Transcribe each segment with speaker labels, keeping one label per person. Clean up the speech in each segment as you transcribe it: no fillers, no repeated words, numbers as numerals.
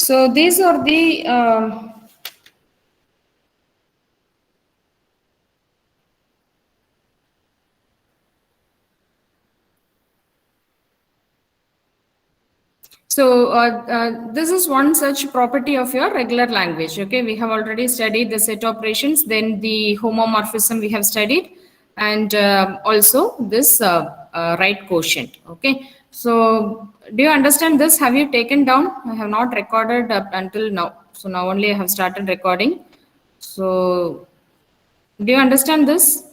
Speaker 1: So these are the this is one such property of your regular language. Okay, we have already studied the set operations, then the homomorphism we have studied, and also this right quotient. Okay, so do you understand this? Have you taken down? I have not recorded up until now. So now only I have started recording. So do you understand this?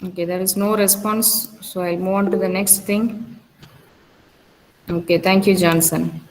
Speaker 1: Okay, there is no response. So I'll move on to the next thing. Okay, thank you, Johnson.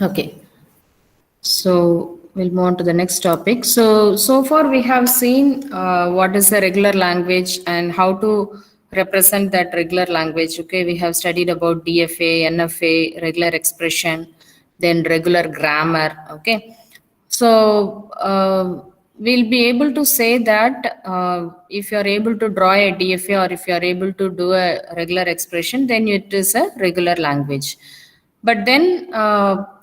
Speaker 1: Okay. So we'll move on to the next topic. So far we have seen what is a regular language and how to represent that regular language. Okay, we have studied about DFA, NFA, regular expression, then regular grammar. Okay, so we'll be able to say that if you are able to draw a DFA or if you are able to do a regular expression, then it is a regular language. But then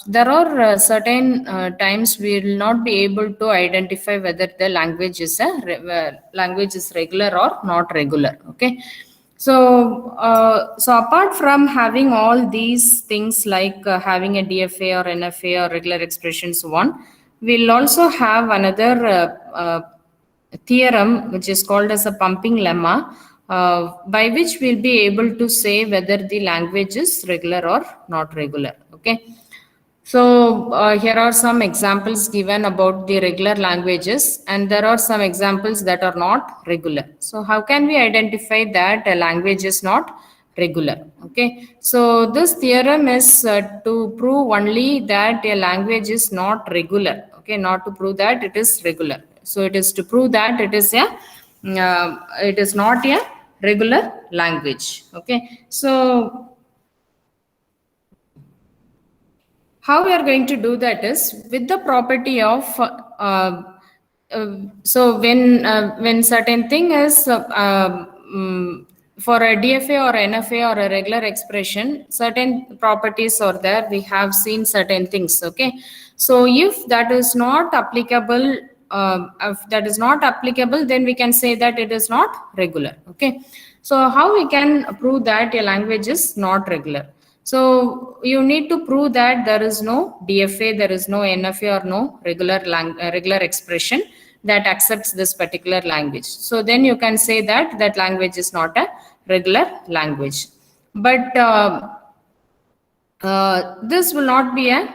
Speaker 1: there are certain times we will not be able to identify whether the language is language is regular or not regular. Okay, so apart from having all these things like having a DFA or NFA or regular expressions, one, we'll also have another theorem which is called as a pumping lemma, by which we'll be able to say whether the language is regular or not regular. Okay, so here are some examples given about the regular languages, and there are some examples that are not regular. So how can we identify that a language is not regular? Okay, so this theorem is to prove only that a language is not regular. Okay, not to prove that it is regular. So it is to prove that it is not a regular language. Okay, so how we are going to do that is with the property of so when certain thing is for a DFA or NFA or a regular expression, certain properties are there. We have seen certain things. Okay, so if that is not applicable, then we can say that it is not regular. Okay, so how we can prove that a language is not regular? So you need to prove that there is no DFA, there is no NFA or no regular expression that accepts this particular language. So then you can say that that language is not a regular language. But this will not be a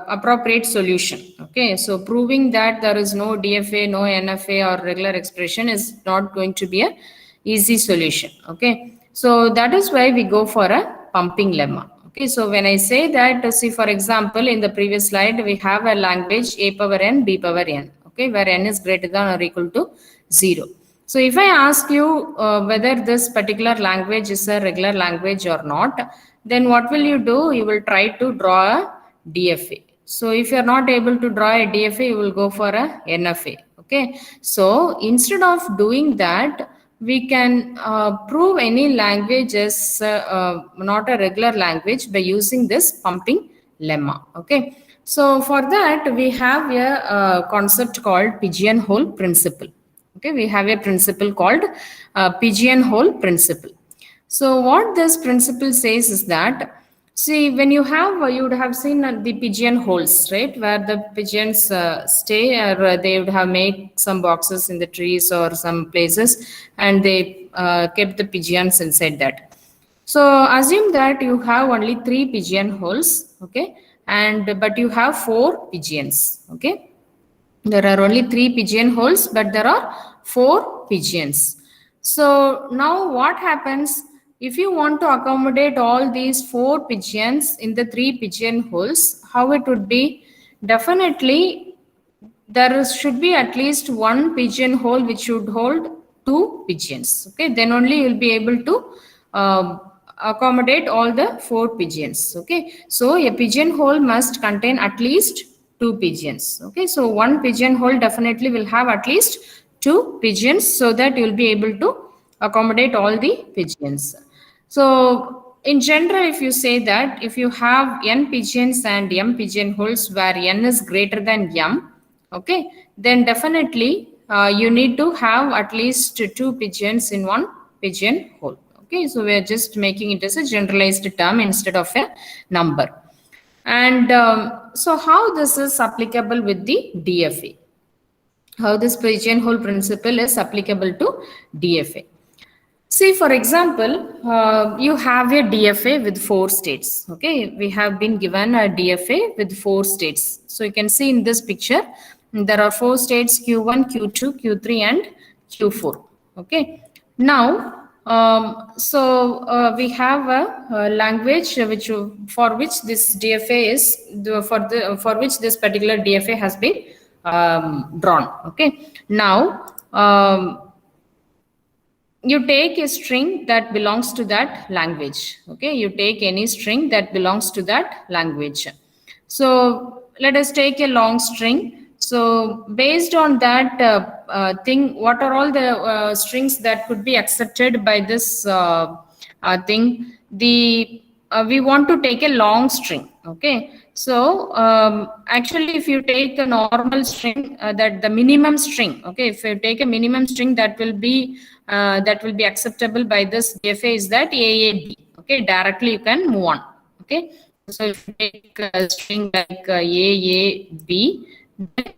Speaker 1: appropriate solution. Okay, so proving that there is no DFA, no NFA or regular expression is not going to be a easy solution. Okay, so that is why we go for a pumping lemma. Okay, so when I say that, see for example, in the previous slide, we have a language a power n, b power n. Okay, where n is greater than or equal to 0. So if I ask you whether this particular language is a regular language or not, then what will you do? You will try to draw a DFA. So if you are not able to draw a DFA, you will go for a NFA. Okay. So instead of doing that, we can prove any language is not a regular language by using this pumping lemma. Okay. So for that, we have a concept called pigeonhole principle. Okay, we have a principle called pigeonhole principle. So what this principle says is that, see, when you have, you would have seen the pigeonholes, right, where the pigeons stay, or they would have made some boxes in the trees or some places, and they kept the pigeons inside that. So assume that you have only 3 pigeonholes, okay, and but you have 4 pigeons, okay. There are only 3 pigeonholes, but there are 4 pigeons. So now what happens if you want to accommodate all these 4 pigeons in the 3 pigeonholes? How it would be? Definitely should be at least one pigeonhole which should hold 2 pigeons. Okay, then only you'll be able to accommodate all the 4 pigeons. Okay, so a pigeonhole must contain at least 2 pigeons. Okay, so one pigeonhole definitely will have at least 2 pigeons, so that you'll be able to accommodate all the pigeons. So in general, if you say that if you have n pigeons and m pigeonholes where n is greater than m, okay, then definitely you need to have at least 2 pigeons in one pigeonhole. Okay, so we are just making it as a generalized term instead of a number. And so how this is applicable with the DFA? How this pigeonhole principle is applicable to DFA? See, for example, you have a DFA with 4 states. Okay, we have been given a DFA with 4 states. So you can see in this picture, there are 4 states: Q1, Q2, Q3, and Q4. Okay, now We have a language which for which this DFA is for which this particular DFA has been drawn. Okay. Now you take a string that belongs to that language. Okay, you take any string that belongs to that language. So let us take a long string. So based on that thing, what are all the strings that could be accepted by this thing? We want to take a long string. Okay, so actually if you take a normal string, that the minimum string, okay, if you take a minimum string that will be acceptable by this DFA is that AAB. Okay, directly you can move on. Okay, so if you take a string like AAB, then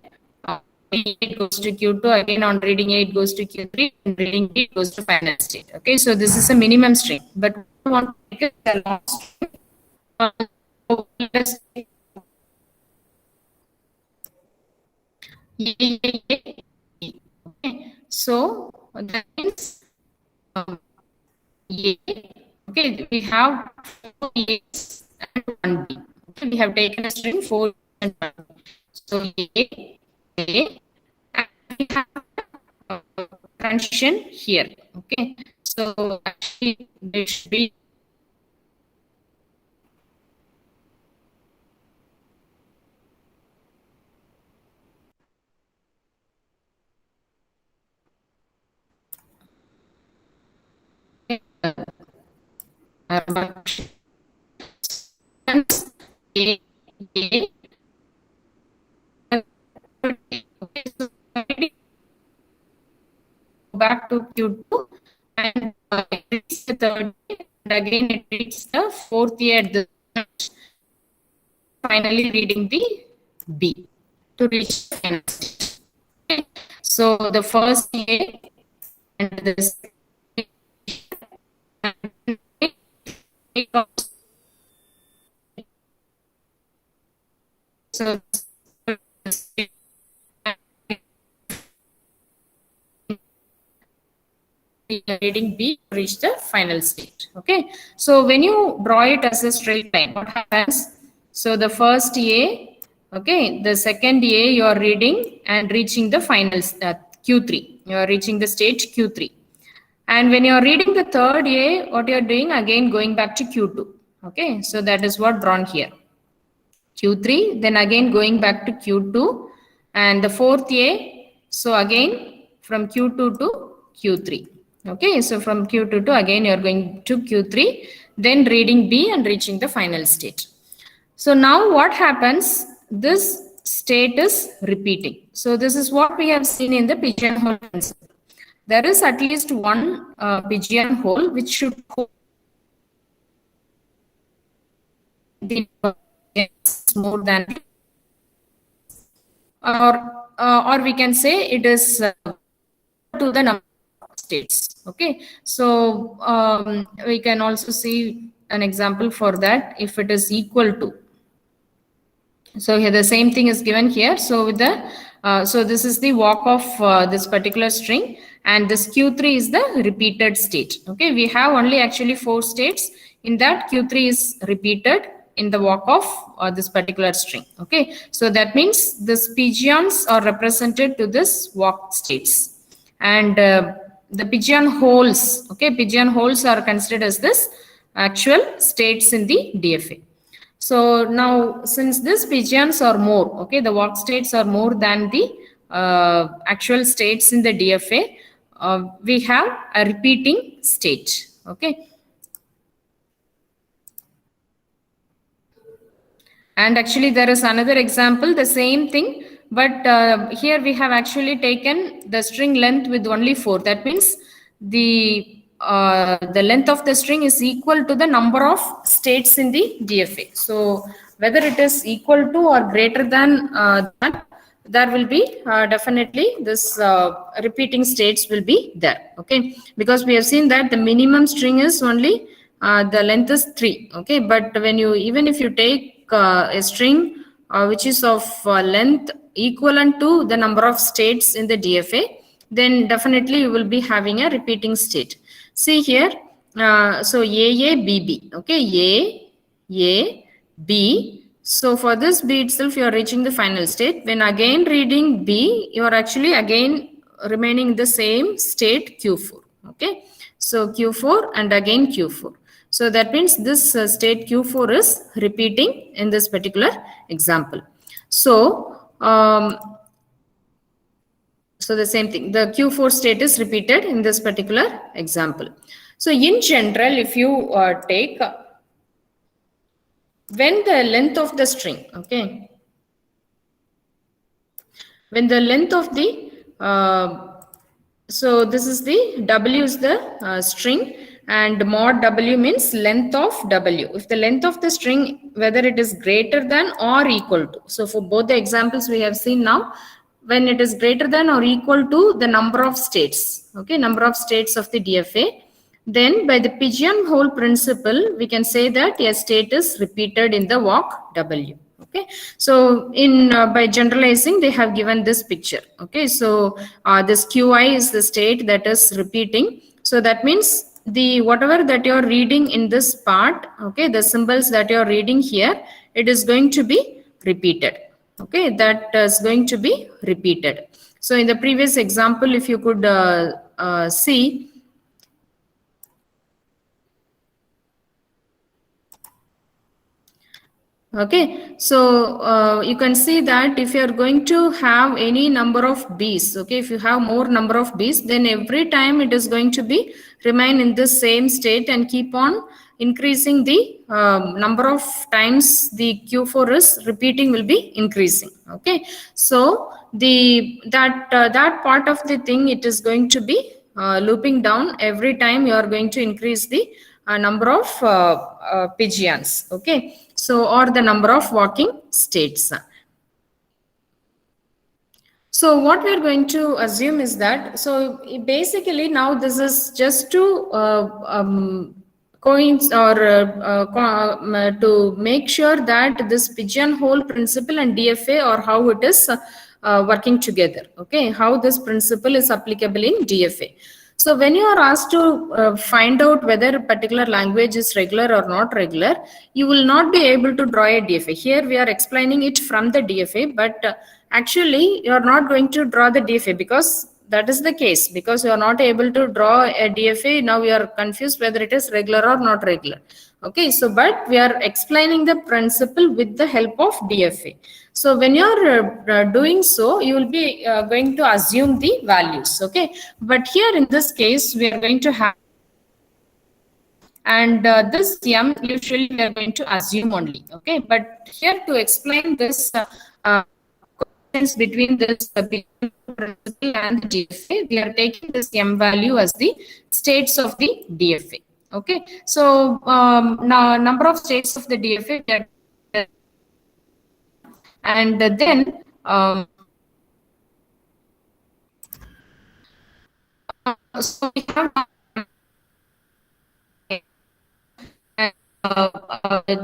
Speaker 1: it goes to Q2, again on reading A it goes to Q3, and reading B it goes to final state. Okay, so this is a minimum string, but we want to take a long string. Let's take okay. So that means A. Okay, we have 4 A's and 1 B. Okay, we have taken a string 4 and 1. So A, and we have transition here. Okay, so actually there should be A, okay, so back to Q2 and it reads the third year, and again it reads the fourth year at the finally reading the B to reach the final stage. Okay. So the first A and the second so reading B to reach the final state. Okay, so when you draw it as a straight line, what happens? So the first A, okay, the second A you are reading and reaching the final Q3. You are reaching the stage Q3. And when you are reading the third A, what you are doing again going back to Q2. Okay, so that is what drawn here. Q3, then again going back to Q2, and the fourth A, so again from Q2 to Q3. Okay, so from Q2 to again you are going to Q3, then reading B and reaching the final state. So now what happens? This state is repeating. So this is what we have seen in the pigeonhole principle. There is at least one pigeonhole which should hold the more than, or we can say it is to the number of states. Okay, so we can also see an example for that if it is equal to. So here the same thing is given here. So with the so this is the walk of this particular string, and this Q3 is the repeated state. Okay, we have only actually 4 states. In that, Q3 is repeated in the walk of this particular string. Okay, so that means these pigeons are represented to this walk states, and the pigeonholes. Okay, pigeonholes are considered as this actual states in the DFA. So now, since these pigeons are more, okay, the walk states are more than the actual states in the DFA, we have a repeating state. Okay. And actually, there is another example, the same thing, but here we have actually taken the string length with only 4. That means the length of the string is equal to the number of states in the DFA. So whether it is equal to or greater than that, there will be definitely this repeating states will be there. Okay, because we have seen that the minimum string is only the length is 3. Okay, but when you, even if you take a string which is of length equivalent to the number of states in the DFA, then definitely you will be having a repeating state. See here, so B. Okay, B. So for this B itself, you are reaching the final state. When again reading B, you are actually again remaining the same state Q4. Okay, so Q4 and again Q4. So that means this state Q4 is repeating in this particular example. So the same thing, the Q4 state is repeated in this particular example. So in general, if you take when the length of the string, okay, when the length of the, so this is the W is the string, and mod W means length of W. If the length of the string, whether it is greater than or equal to, so for both the examples we have seen now, when it is greater than or equal to the number of states, okay, number of states of the DFA, then by the pigeonhole principle, we can say that a state is repeated in the walk W. Okay, so in by generalizing, they have given this picture. Okay, so this QI is the state that is repeating. So that means the whatever that you're reading in this part, okay, the symbols that you're reading here, it is going to be repeated. Okay, that is going to be repeated. So in the previous example, if you could see, okay, so you can see that if you are going to have any number of B's, okay, if you have more number of B's, then every time it is going to be remain in the same state and keep on increasing the number of times the Q4 is repeating will be increasing. Okay, so that part of the thing, it is going to be looping down every time you are going to increase the number of pigeons. Okay, so or the number of walking states. So what we are going to assume is that, so basically now this is just to coins or to make sure that this pigeonhole principle and DFA, or how it is working together. Okay, how this principle is applicable in DFA. So when you are asked to find out whether a particular language is regular or not regular, you will not be able to draw a DFA. Here we are explaining it from the DFA, but actually you are not going to draw the DFA, because that is the case, because you are not able to draw a DFA. Now we are confused whether it is regular or not regular. Okay, so but we are explaining the principle with the help of DFA. So when you are doing so, you will be going to assume the values. Okay, but here in this case, we are going to have, and this M usually we are going to assume only. Okay, but here to explain this between this principle and the DFA, we are taking this M value as the states of the DFA. Okay, so now number of states of the DFA, and then so we have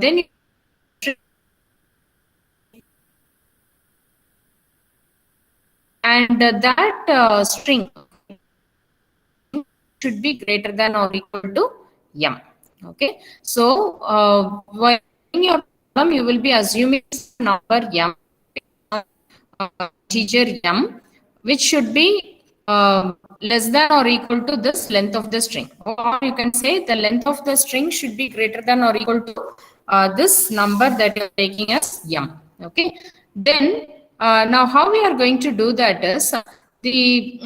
Speaker 1: then and that string should be greater than or equal to M. Okay, so when your problem, you will be assuming number M, integer M, which should be less than or equal to this length of the string, or you can say the length of the string should be greater than or equal to this number that you are taking as M. Okay, then now how we are going to do that is the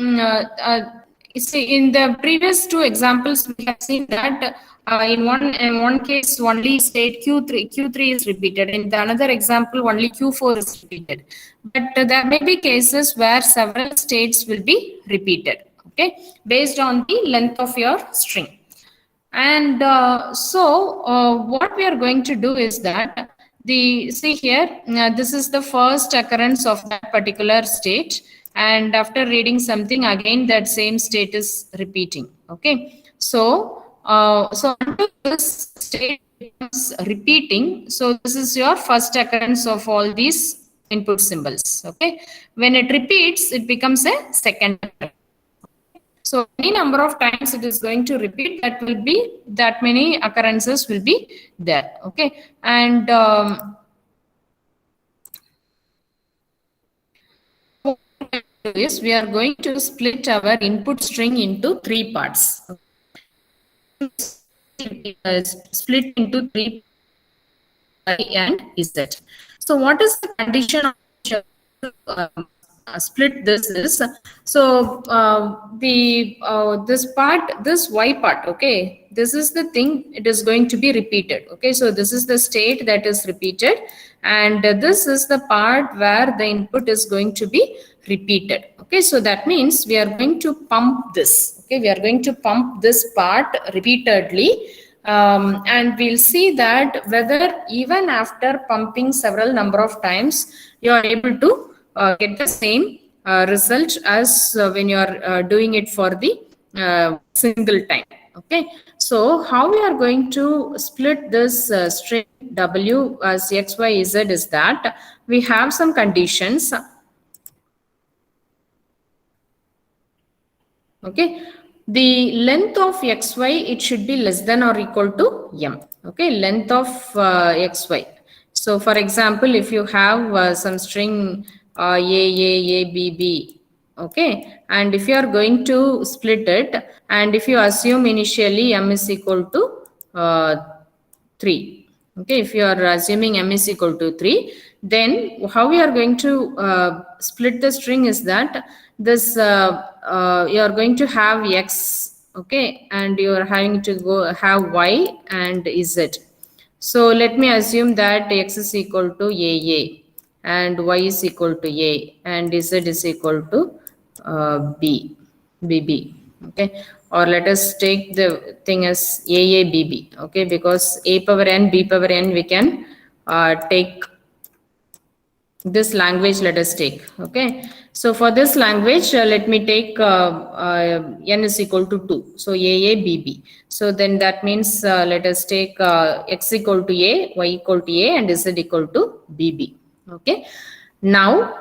Speaker 1: see, in the previous two examples we have seen that in one case only state Q3 is repeated, in the another example only Q4 is repeated, but there may be cases where several states will be repeated, okay, based on the length of your string. And what we are going to do is that see here, this is the first occurrence of that particular state, and after reading something, again that same state is repeating. Okay, so until this state becomes repeating, so this is your first occurrence of all these input symbols. Okay, when it repeats, it becomes a second occurrence. So any number of times it is going to repeat, that will be, that many occurrences will be there. Okay. And what we are going to do is we are going to split our input string into three parts. Split into three, I and Z. So what is the condition of split this is, so the this part, this Y part, okay, this is the thing, it is going to be repeated. Okay, so this is the state that is repeated, and this is the part where the input is going to be repeated. Okay, so that means we are going to pump this. Okay, we are going to pump this part repeatedly. And we'll see that whether even after pumping several number of times, you are able to get the same result as when you are doing it for the single time. Okay, so how we are going to split this string W as X, Y, Z is that we have some conditions. Okay, the length of xy, it should be less than or equal to m. Okay, length of xy. So for example, if you have some string a b b, okay, and if you are going to split it, and if you assume initially m is equal to 3, okay, if you are assuming m is equal to 3, then how we are going to split the string is that this you are going to have x, okay, and you are having to go have y and z. So let me assume that x is equal to a and y is equal to a and z is equal to b bb. Okay, or let us take the thing as AABB. Okay, because a power n, b power n, we can take this language, let us take. Okay, so for this language, let me take n is equal to 2, so AABB. So then that means let us take x equal to a, y equal to a, and z equal to bb. Okay, now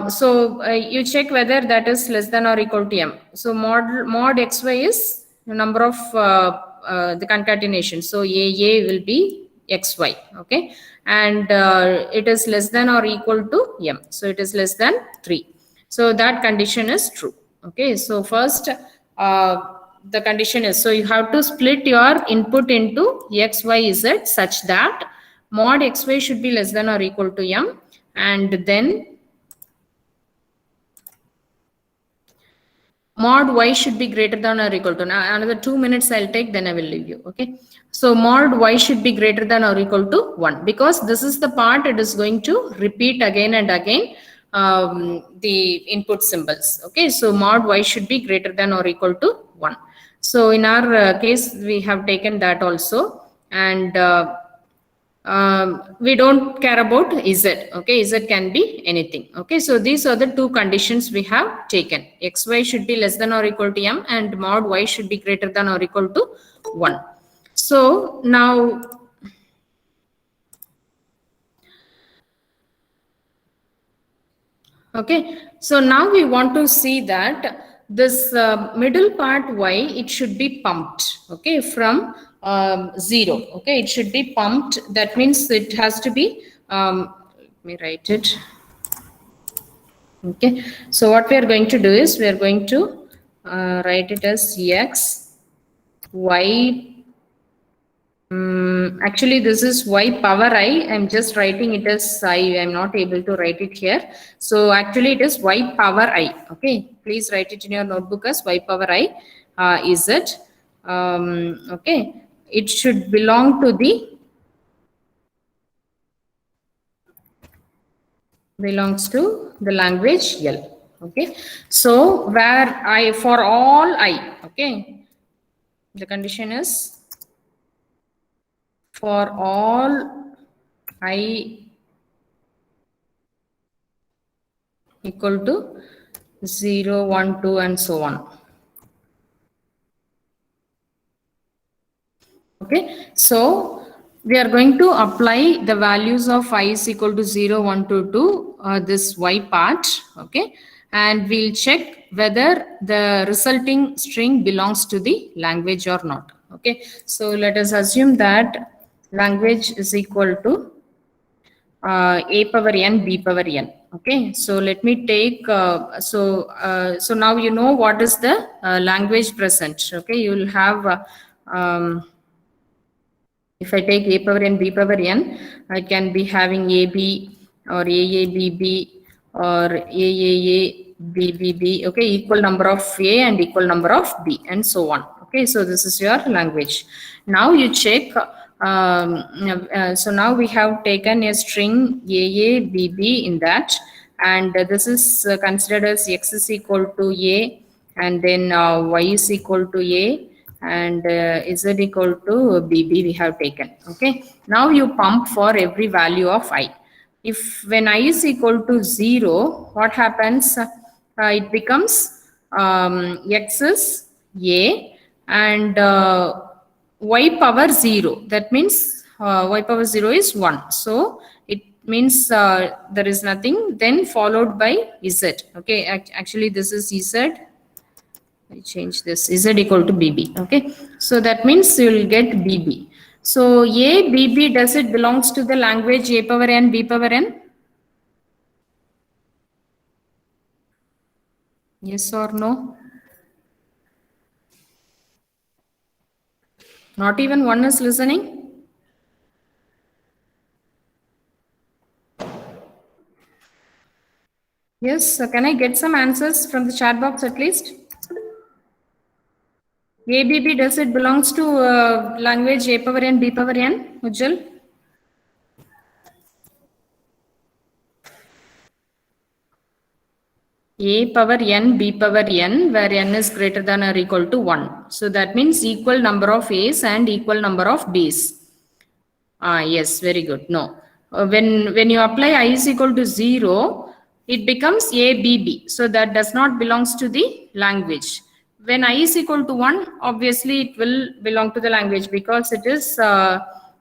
Speaker 1: so you check whether that is less than or equal to m. So mod xy is the number of the concatenation. So a will be xy. Okay, and it is less than or equal to m. So it is less than 3. So that condition is true. Okay, so first the condition is, so you have to split your input into x, y, z such that mod xy should be less than or equal to m, and then mod y should be greater than or equal to, now another 2 minutes I'll take, then I will leave you. Okay, so mod y should be greater than or equal to 1, because this is the part it is going to repeat again and again the input symbols. Okay, so mod y should be greater than or equal to 1. So in our case we have taken that also, and we don't care about z. Okay, z can be anything. Okay, so these are the two conditions we have taken. Xy should be less than or equal to m, and mod y should be greater than or equal to 1. So now okay, so now we want to see that this middle part y, it should be pumped, okay, from 0. Okay, it should be pumped. That means it has to be let me write it. Okay, so what we are going to do is we are going to write it as x y. Actually, this is y power I. I'm just writing it as I. I'm not able to write it here. So actually, it is y power I. Okay, please write it in your notebook as y power I. Is it? Okay, it should belong to the belongs to the language L. Okay, so where I, for all I. Okay, the condition is for all I equal to 0, 1, 2, and so on. Okay, so we are going to apply the values of I is equal to 0, 1, 2 to this y part. Okay, and we'll check whether the resulting string belongs to the language or not. Okay, so let us assume that language is equal to a power n b power n. Okay, so let me take so now you know what is the language present. Okay, you will have if I take a power n b power n, I can be having ab or aabb or aaa bbb. Okay, equal number of a and equal number of b and so on. Okay, so this is your language. Now you check. So now we have taken a string aabb in that, and this is considered as x is equal to a, and then y is equal to a, and z equal to bb we have taken. Okay, now you pump for every value of I. If when I is equal to 0, what happens? It becomes x is a and y power 0. That means y power 0 is 1. So it means there is nothing then followed by z. Okay, actually this is z. I change this z equal to bb. Okay, so that means you will get bb. So a bb, does it belongs to the language a power n b power n? Yes or no? Not even one is listening. Yes, can I get some answers from the chat box at least? ABB, does it belongs to language A power n, B power n, Ujjal? A power n, B power n, where n is greater than or equal to 1. So that means equal number of A's and equal number of B's. Yes, very good. No. When you apply I is equal to 0, it becomes ABB. So that does not belongs to the language. When I is equal to 1, obviously it will belong to the language because it is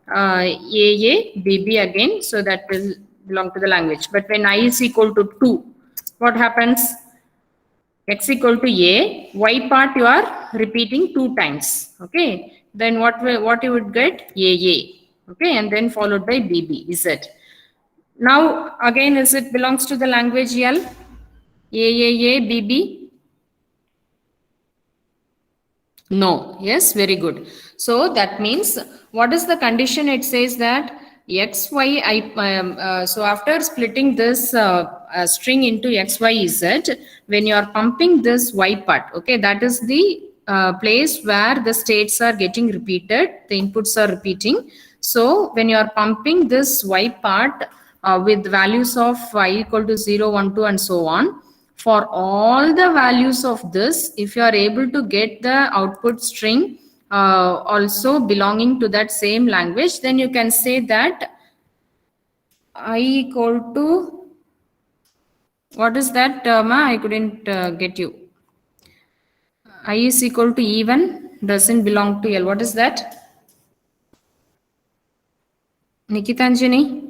Speaker 1: AABB again. So that will belong to the language. But when I is equal to 2, what happens? X equal to a, y part you are repeating 2 times. Okay, then what you would get? AA. Okay, and then followed by bb, z. Now again, is it belongs to the language L? AAA bb? No. Yes, very good. So that means what is the condition? It says that x y I so after splitting this string into x y z, when you are pumping this y part, okay, that is the place where the states are getting repeated, the inputs are repeating. So when you are pumping this y part with values of y equal to 0 1 2 and so on, for all the values of this, if you are able to get the output string also belonging to that same language, then you can say that I equal to, what is that term? I couldn't get you. I is equal to even doesn't belong to L. What is that? Nikitanjani?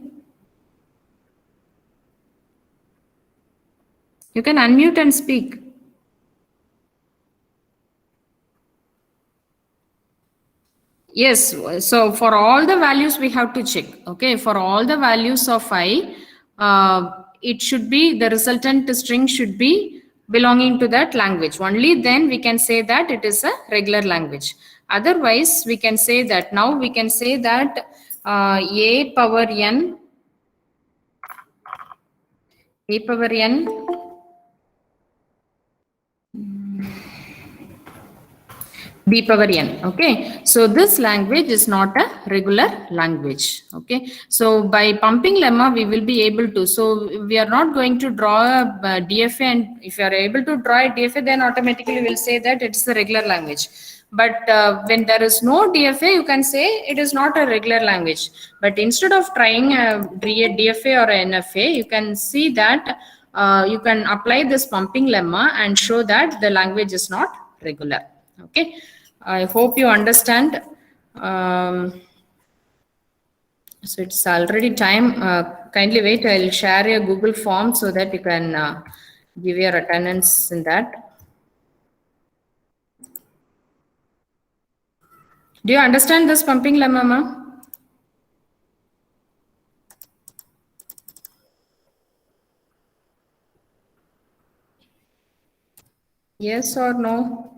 Speaker 1: You can unmute and speak. Yes, so for all the values we have to check. Okay, for all the values of I, it should be, the resultant string should be belonging to that language. Only then we can say that it is a regular language. Otherwise, we can say that, now we can say that a power n b power n. Okay, so this language is not a regular language. Okay, so by pumping lemma we will be able to, so we are not going to draw a DFA, and if you are able to draw a DFA, then automatically we will say that it's a regular language. But when there is no DFA, you can say it is not a regular language. But instead of trying a DFA or a NFA, you can see that you can apply this pumping lemma and show that the language is not regular. Okay, I hope you understand. So it's already time. Kindly wait, I'll share a Google form so that you can Give your attendance in that. Do you understand this pumping lemma, ma'am? Yes or no?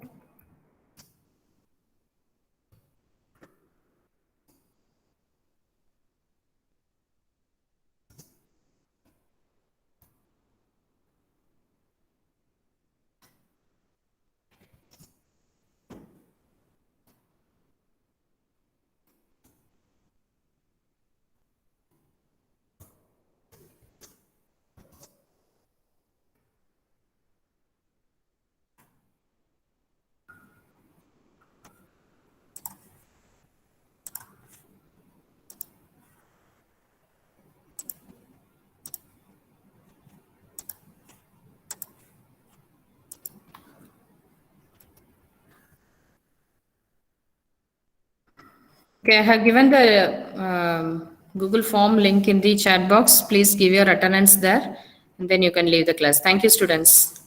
Speaker 1: Okay, I have given the Google form link in the chat box. Please give your attendance there, and then you can leave the class. Thank you, students.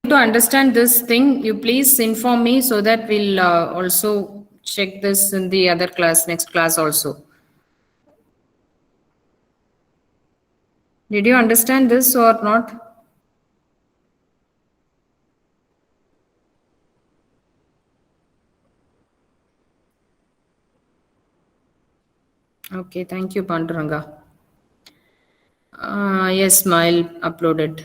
Speaker 1: To understand this thing, you please inform me so that we'll also check this in the other class, next class also. Did you understand this or not? Okay, thank you, Panduranga. Yes, I'll upload it.